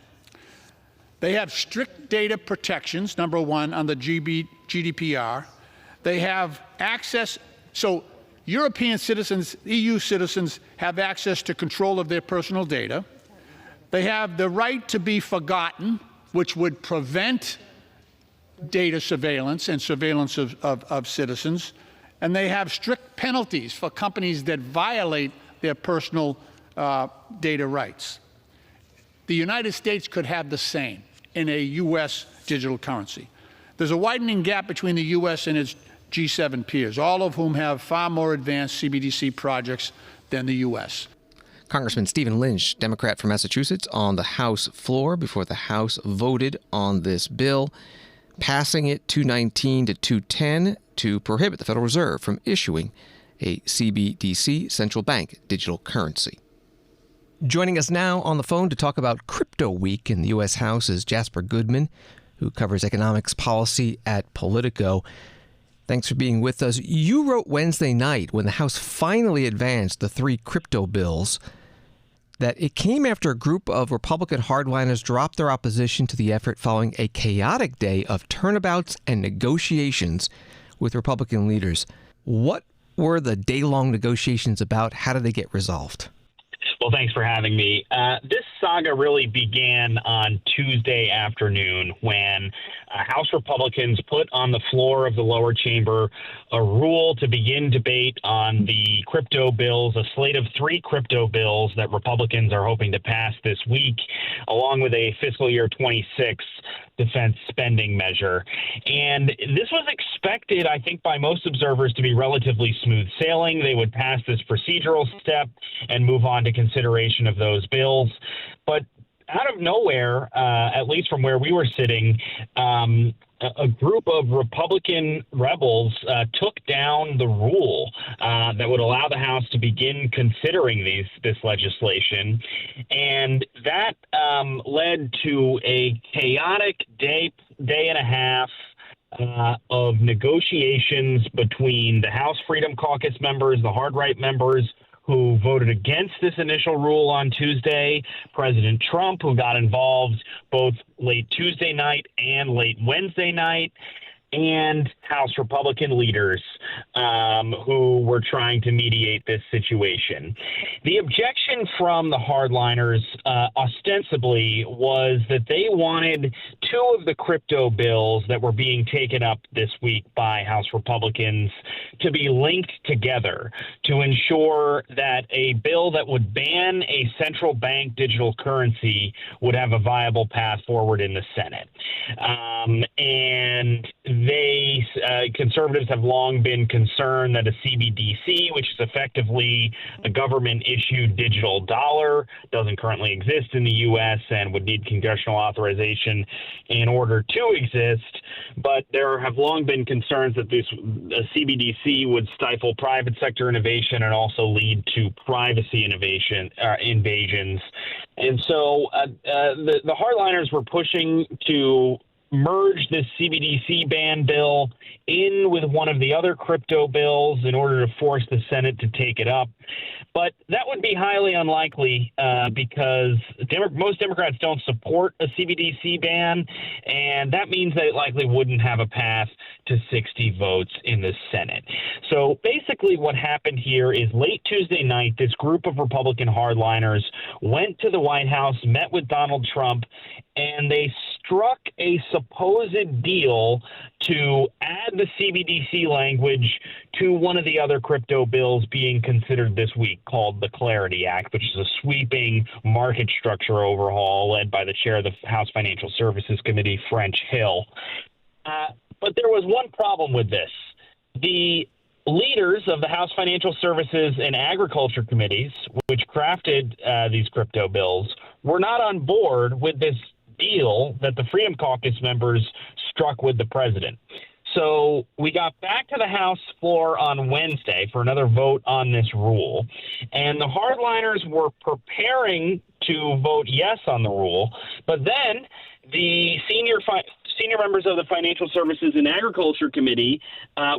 Speaker 23: They have strict data protections, number one, under GDPR. They have access, so European citizens, EU citizens have access to control of their personal data. They have the right to be forgotten, which would prevent data surveillance and surveillance of citizens. And they have strict penalties for companies that violate their personal data rights. The United States could have the same in a U.S. digital currency. There's a widening gap between the U.S. and its G7 peers, all of whom have far more advanced CBDC projects than the U.S.
Speaker 1: Congressman Stephen Lynch, Democrat from Massachusetts, on the House floor before the House voted on this bill, passing it 219 to 210 to prohibit the Federal Reserve from issuing a CBDC, central bank digital currency. Joining us now on the phone to talk about Crypto Week in the U.S. House is Jasper Goodman, who covers economics policy at Politico. Thanks for being with us. You wrote Wednesday night, when the House finally advanced the 3 crypto bills, that it came after a group of Republican hardliners dropped their opposition to the effort following a chaotic day of turnabouts and negotiations with Republican leaders. What were the day-long negotiations about? How did they get resolved?
Speaker 7: Well, thanks for having me. This saga really began on Tuesday afternoon when House Republicans put on the floor of the lower chamber a rule to begin debate on the crypto bills, a slate of 3 crypto bills that Republicans are hoping to pass this week, along with a fiscal year 26 defense spending measure. And this was expected, I think, by most observers to be relatively smooth sailing. They would pass this procedural step and move on to consideration of those bills. But out of nowhere, at least from where we were sitting, a group of Republican rebels took down the rule that would allow the House to begin considering this legislation. And that led to a chaotic day and a half of negotiations between the House Freedom Caucus members, the hard right members, who voted against this initial rule on Tuesday, President Trump, who got involved both late Tuesday night and late Wednesday night, and House Republican leaders who were trying to mediate this situation. The objection from the hardliners ostensibly was that they wanted 2 of the crypto bills that were being taken up this week by House Republicans to be linked together to ensure that a bill that would ban a central bank digital currency would have a viable path forward in the Senate. And conservatives have long been concerned that a CBDC, which is effectively a government-issued digital dollar, doesn't currently exist in the U.S. and would need congressional authorization in order to exist. But there have long been concerns that a CBDC would stifle private sector innovation and also lead to privacy invasions. And so the hardliners were pushing to merge this CBDC ban bill in with one of the other crypto bills in order to force the Senate to take it up. But that would be highly unlikely because most Democrats don't support a CBDC ban, and that means that it likely wouldn't have a path to 60 votes in the Senate. So basically what happened here is late Tuesday night, this group of Republican hardliners went to the White House, met with Donald Trump, and they struck a supposed deal to add the CBDC language to one of the other crypto bills being considered this week called the Clarity Act, which is a sweeping market structure overhaul led by the chair of the House Financial Services Committee, French Hill. But there was one problem with this. The leaders of the House Financial Services and Agriculture Committees, which crafted these crypto bills, were not on board with this deal that the Freedom Caucus members struck with the president. So we got back to the House floor on Wednesday for another vote on this rule, and the hardliners were preparing to vote yes on the rule, but then the senior members of the Financial Services and Agriculture Committee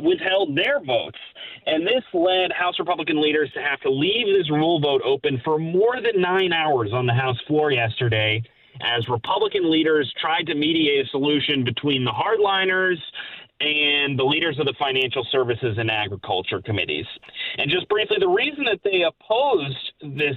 Speaker 7: withheld their votes. And this led House Republican leaders to have to leave this rule vote open for more than 9 hours on the House floor yesterday as Republican leaders tried to mediate a solution between the hardliners and the leaders of the Financial Services and Agriculture Committees. And just briefly, the reason that they opposed this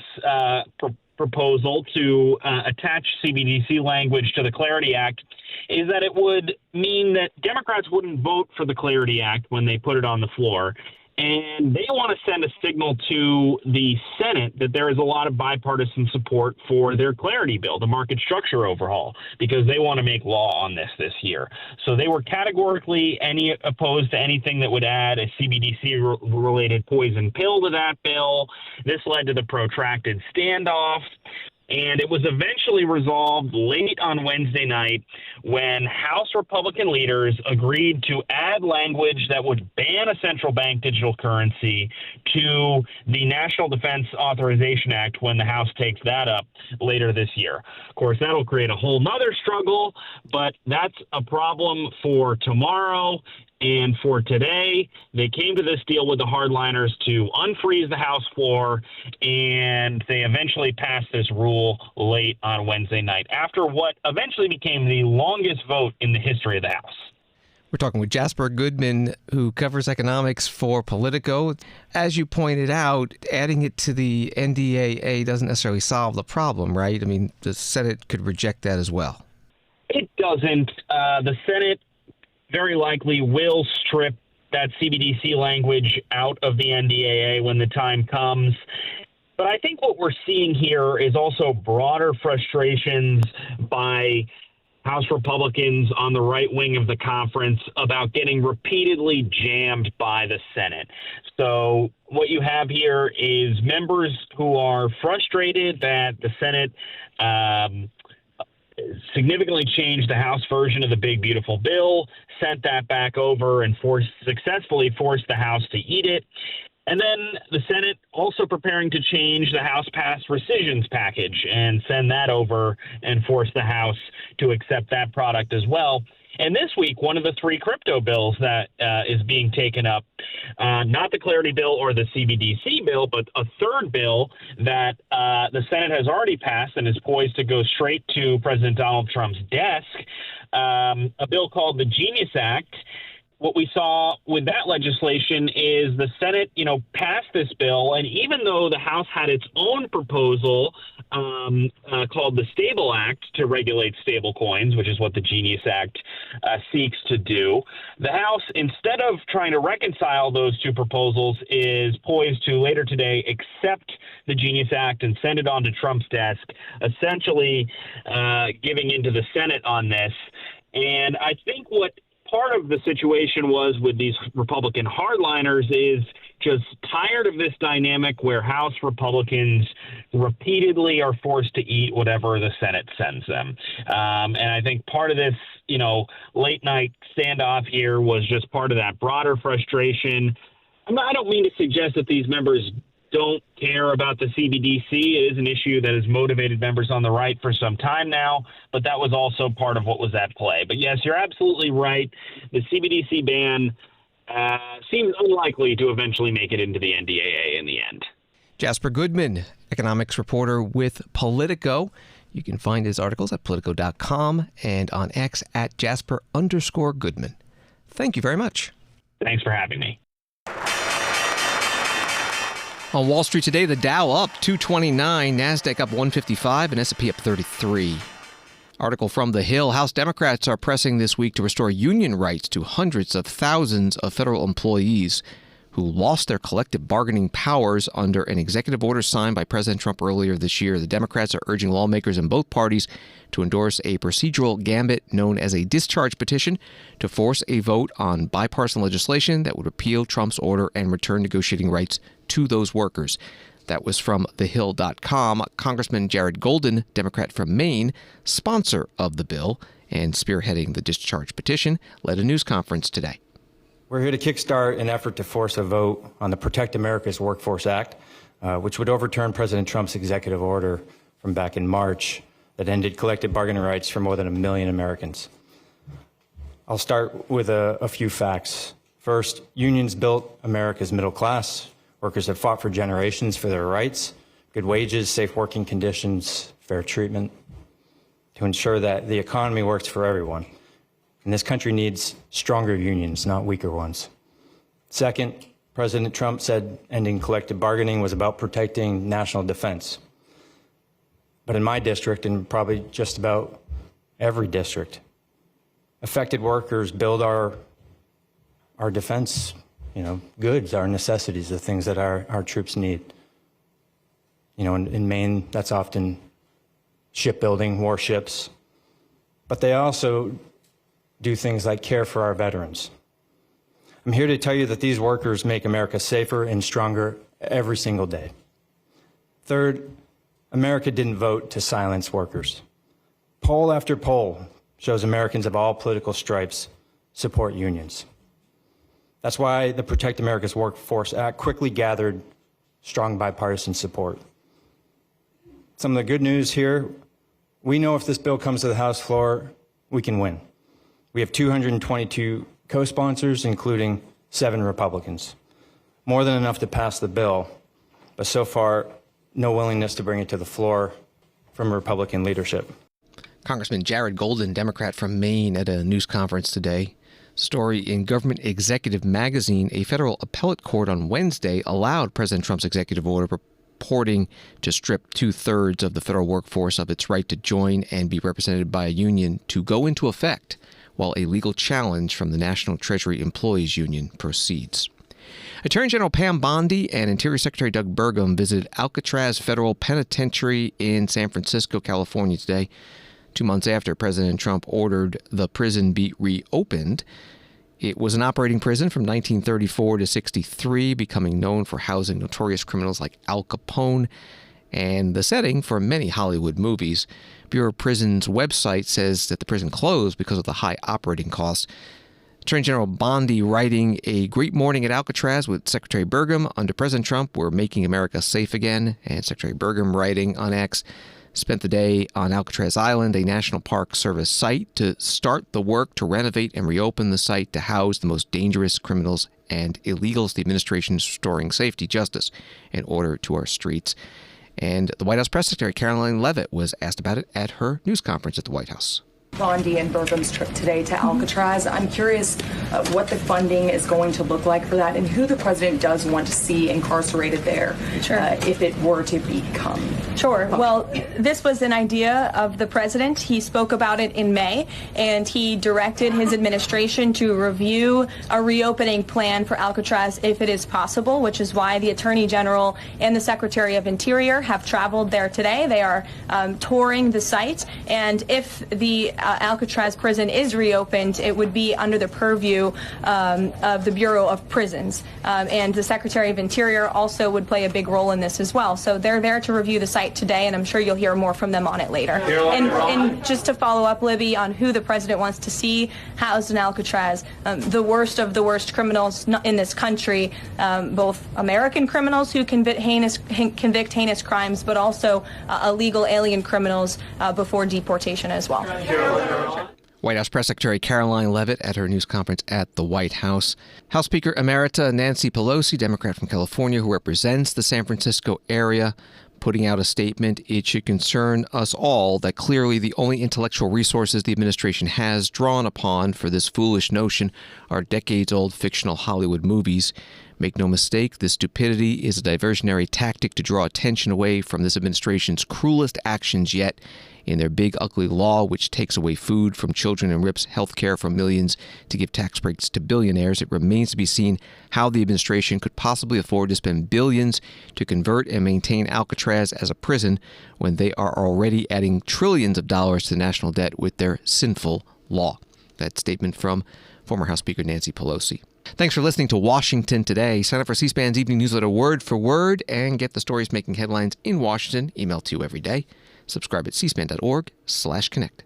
Speaker 7: proposal to attach CBDC language to the Clarity Act is that it would mean that Democrats wouldn't vote for the Clarity Act when they put it on the floor. And they want to send a signal to the Senate that there is a lot of bipartisan support for their Clarity bill, the market structure overhaul, because they want to make law on this year. So they were categorically opposed to anything that would add a CBDC-related poison pill to that bill. This led to the protracted standoff. And it was eventually resolved late on Wednesday night when House Republican leaders agreed to add language that would ban a central bank digital currency to the National Defense Authorization Act when the House takes that up later this year. Of course, that'll create a whole nother struggle, but that's a problem for tomorrow. And for today, they came to this deal with the hardliners to unfreeze the House floor, and they eventually passed this rule late on Wednesday night after what eventually became the longest vote in the history of the House.
Speaker 1: We're talking with Jasper Goodman, who covers economics for Politico. As you pointed out, adding it to the NDAA doesn't necessarily solve the problem, right? I mean, the Senate could reject that as well.
Speaker 7: It doesn't. The Senate very likely will strip that CBDC language out of the NDAA when the time comes. But I think what we're seeing here is also broader frustrations by House Republicans on the right wing of the conference about getting repeatedly jammed by the Senate. So what you have here is members who are frustrated that the Senate significantly changed the House version of the big, beautiful bill, sent that back over and successfully forced the House to eat it. And then the Senate also preparing to change the House-passed rescissions package and send that over and force the House to accept that product as well. And this week, one of the three crypto bills that is being taken up, not the Clarity bill or the CBDC bill, but a third bill that the Senate has already passed and is poised to go straight to President Donald Trump's desk, a bill called the Genius Act. What we saw with that legislation is the Senate, passed this bill, and even though the House had its own proposal called the Stable Act to regulate stable coins, which is what the Genius Act seeks to do, the House, instead of trying to reconcile those two proposals, is poised to later today accept the Genius Act and send it on to Trump's desk, essentially giving into the Senate on this. And I think what part of the situation was with these Republican hardliners is just tired of this dynamic where House Republicans repeatedly are forced to eat whatever the Senate sends them. And I think part of this, late night standoff here was just part of that broader frustration. I don't mean to suggest that these members don't care about the CBDC. It is an issue that has motivated members on the right for some time now, but that was also part of what was at play. But yes, you're absolutely right. The CBDC ban seems unlikely to eventually make it into the NDAA in the end.
Speaker 1: Jasper Goodman, economics reporter with Politico. You can find his articles at Politico.com and on X at Jasper_Goodman. Thank you very much.
Speaker 7: Thanks for having me.
Speaker 1: On Wall Street today, the Dow up 229, NASDAQ up 155, and S&P up 33. Article from The Hill. House Democrats are pressing this week to restore union rights to hundreds of thousands of federal employees who lost their collective bargaining powers under an executive order signed by President Trump earlier this year. The Democrats are urging lawmakers in both parties to endorse a procedural gambit known as a discharge petition to force a vote on bipartisan legislation that would repeal Trump's order and return negotiating rights to those workers. That was from thehill.com. Congressman Jared Golden, Democrat from Maine, sponsor of the bill and spearheading the discharge petition, led a news conference today.
Speaker 8: We're here to kickstart an effort to force a vote on the Protect America's Workforce Act, which would overturn President Trump's executive order from back in March that ended collective bargaining rights for more than 1 million Americans. I'll start with a few facts. First, unions built America's middle class. Workers have fought for generations for their rights, good wages, safe working conditions, fair treatment, to ensure that the economy works for everyone. And this country needs stronger unions, not weaker ones. Second, President Trump said ending collective bargaining was about protecting national defense. But in my district, and probably just about every district, affected workers build our defense, goods, our necessities, the things that our troops need. In Maine, that's often shipbuilding, warships. But they also do things like care for our veterans. I'm here to tell you that these workers make America safer and stronger every single day. Third, America didn't vote to silence workers. Poll after poll shows Americans of all political stripes support unions. That's why the Protect America's Workforce Act quickly gathered strong bipartisan support. Some of the good news here, we know if this bill comes to the House floor, we can win. We have 222 co-sponsors, including 7 Republicans. More than enough to pass the bill, but so far, no willingness to bring it to the floor from Republican leadership.
Speaker 1: Congressman Jared Golden, Democrat from Maine, at a news conference today. Story in Government Executive magazine, a federal appellate court on Wednesday allowed President Trump's executive order purporting to strip 2/3 of the federal workforce of its right to join and be represented by a union to go into effect, while a legal challenge from the National Treasury Employees Union proceeds. Attorney General Pam Bondi and Interior Secretary Doug Burgum visited Alcatraz Federal Penitentiary in San Francisco, California today, 2 months after President Trump ordered the prison be reopened. It was an operating prison from 1934 to 63, becoming known for housing notorious criminals like Al Capone, and the setting for many Hollywood movies. Bureau of Prisons' website says that the prison closed because of the high operating costs. Attorney General Bondi writing, "A great morning at Alcatraz with Secretary Burgum. Under President Trump, we're making America safe again." And Secretary Burgum writing on X, spent the day on Alcatraz Island, a National Park Service site, to start the work to renovate and reopen the site to house the most dangerous criminals and illegals. The administration is restoring safety, justice, and order to our streets. And the White House Press Secretary Caroline Leavitt was asked about it at her news conference at the White House.
Speaker 10: Bondi and Burgum's trip today to Alcatraz. I'm curious what the funding is going to look like for that and who the president does want to see incarcerated there if it were to become.
Speaker 14: Sure. Well, this was an idea of the president. He spoke about it in May, and he directed his administration to review a reopening plan for Alcatraz if it is possible, which is why the Attorney General and the Secretary of Interior have traveled there today. They are touring the site, and if the Alcatraz prison is reopened, it would be under the purview of the Bureau of Prisons. And the Secretary of Interior also would play a big role in this as well. So they're there to review the site today, and I'm sure you'll hear more from them on it later. And just to follow up, Libby, on who the president wants to see housed in Alcatraz, the worst of the worst criminals in this country, both American criminals who convict heinous crimes, but also illegal alien criminals before deportation as well.
Speaker 1: White House Press Secretary Caroline Leavitt at her news conference at the White House. House Speaker Emerita Nancy Pelosi, Democrat from California, who represents the San Francisco area, putting out a statement. It should concern us all that clearly the only intellectual resources the administration has drawn upon for this foolish notion are decades-old fictional Hollywood movies. Make no mistake, this stupidity is a diversionary tactic to draw attention away from this administration's cruelest actions yet in their big, ugly law, which takes away food from children and rips health care from millions to give tax breaks to billionaires. It remains to be seen how the administration could possibly afford to spend billions to convert and maintain Alcatraz as a prison when they are already adding trillions of dollars to the national debt with their sinful law. That statement from former House Speaker Nancy Pelosi. Thanks for listening to Washington Today. Sign up for C-SPAN's evening newsletter word for word and get the stories making headlines in Washington emailed to you every day. Subscribe at cspan.org/connect.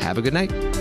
Speaker 1: Have a good night.